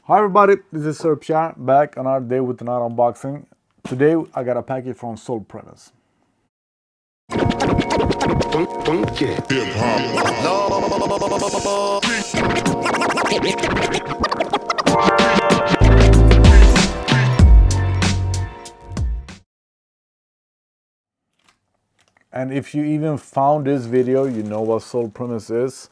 Hi everybody, this is Sir Pierre back another day with another unboxing. Today I got a package from Soul Premise. And if you even found this video, you know what Soul Premise is.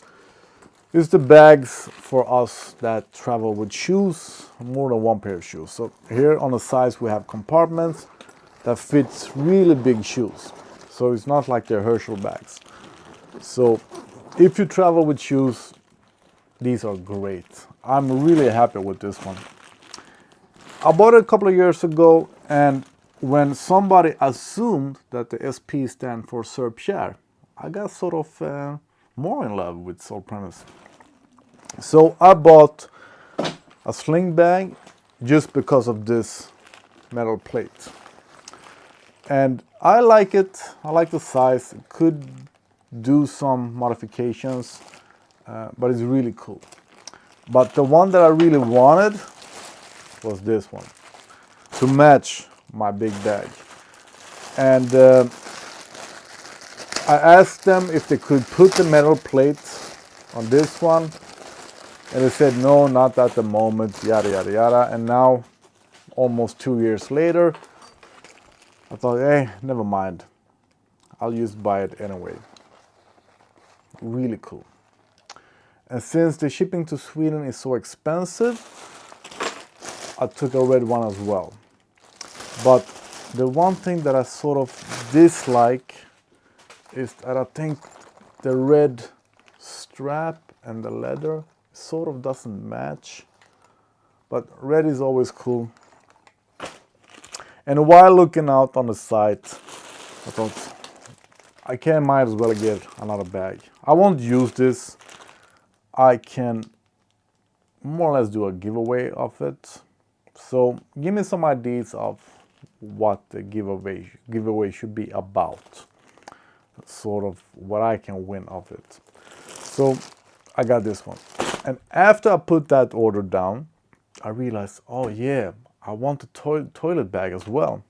It's the bags for us that travel with shoes, more than one pair of shoes. So here on the sides we have compartments that fits really big shoes. So it's not like the Herschel bags. So if you travel with shoes, these are great. I'm really happy with this one. I bought it a couple of years ago, and when somebody assumed that the SP stand for Sir Pierre, I got sort of more in love with Soul Premise. So I bought a sling bag just because of this metal plate. And I like it. I like the size. It could do some modifications, but it's really cool. But the one that I really wanted was this one to match my big bag. And I asked them if they could put the metal plate on this one, and they said no, not at the moment, yada yada yada. And now, almost 2 years later, I thought, hey, never mind, I'll just buy it anyway. Really cool. And since the shipping to Sweden is so expensive, I took a red one as well. But the one thing that I sort of dislike is that I think the red strap and the leather sort of doesn't match. But red is always cool. And while looking out on the site, I thought might as well get another bag. I won't use this. I can more or less do a giveaway of it. So give me some ideas of what the giveaway should be about. Sort of what I can win of it. So I got this one. And after I put that order down, I realized, oh yeah, I want a toilet bag as well.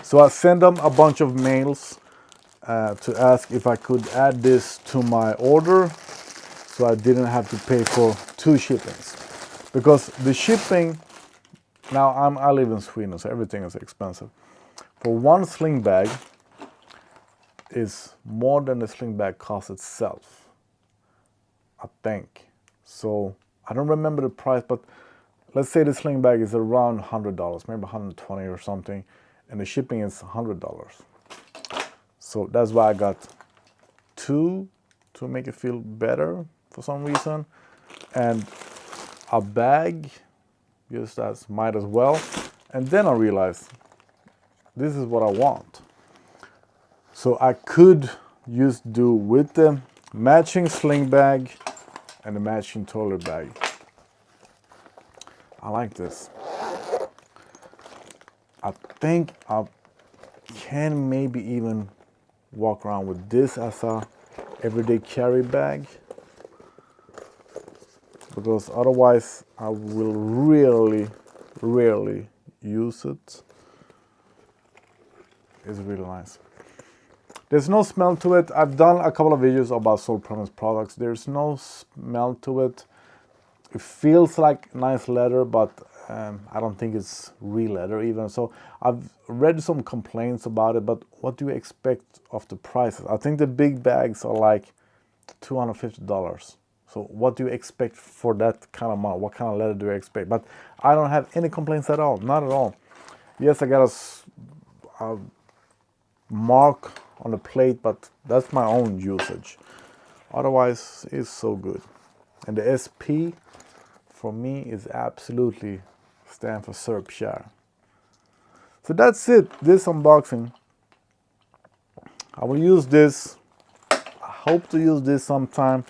So I sent them a bunch of mails to ask if I could add this to my order, so I didn't have to pay for 2 shippings. Because the shipping, now I live in Sweden, so everything is expensive. For one sling bag is more than the sling bag cost itself, I think. So I don't remember the price, but let's say the sling bag is around $100, maybe 120 or something, and the shipping is $100. So that's why I got 2 to make it feel better for some reason, and a bag just as might as well. And then I realized this is what I want. So I could just do with the matching sling bag and the matching toilet bag. I like this. I think I can maybe even walk around with this as a everyday carry bag, because otherwise I will rarely use it. It's really nice. There's no smell to it. I've done a couple of videos about Soul Premise products. There's no smell to it. It feels like nice leather, but I don't think it's real leather even. So I've read some complaints about it, but what do you expect of the prices? I think the big bags are like $250. So what do you expect for that kind of money? What kind of leather do you expect? But I don't have any complaints at all, not at all. Yes, I got a mark on the plate, but that's my own usage. Otherwise, it's so good. And the SP for me is absolutely stand for Sir Pierre. So that's it, this unboxing. I will use this. I hope to use this sometime.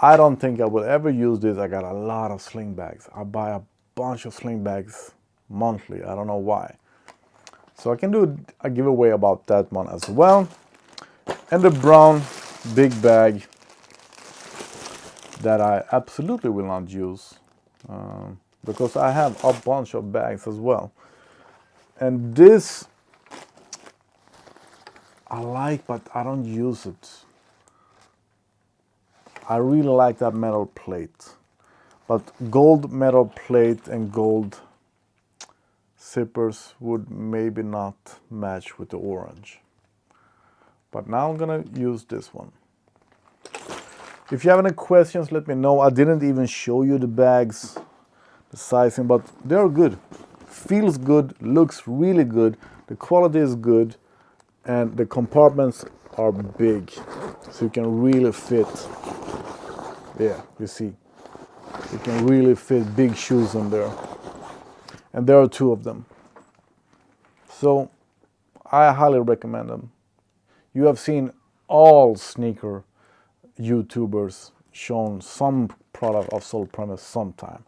I don't think I will ever use this. I got a lot of sling bags. I buy a bunch of sling bags monthly. I don't know why. So I can do a giveaway about that one as well. And the brown big bag that I absolutely will not use. because I have a bunch of bags as well. And this I like, but I don't use it. I really like that metal plate, but gold metal plate and gold zippers would maybe not match with the orange. But now I'm gonna use this one. If you have any questions, let me know. I didn't even show you the bags, the sizing, but they're good. Feels good, looks really good, the quality is good, and the compartments are big, so you can really fit. Yeah, you see, you can really fit big shoes in there, and there are 2 of them. So I highly recommend them. You have seen all sneaker YouTubers shown some product of Soul Premise sometime,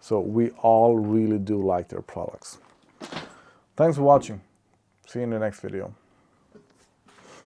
so we all really do like their products. Thanks for watching. See you in the next video.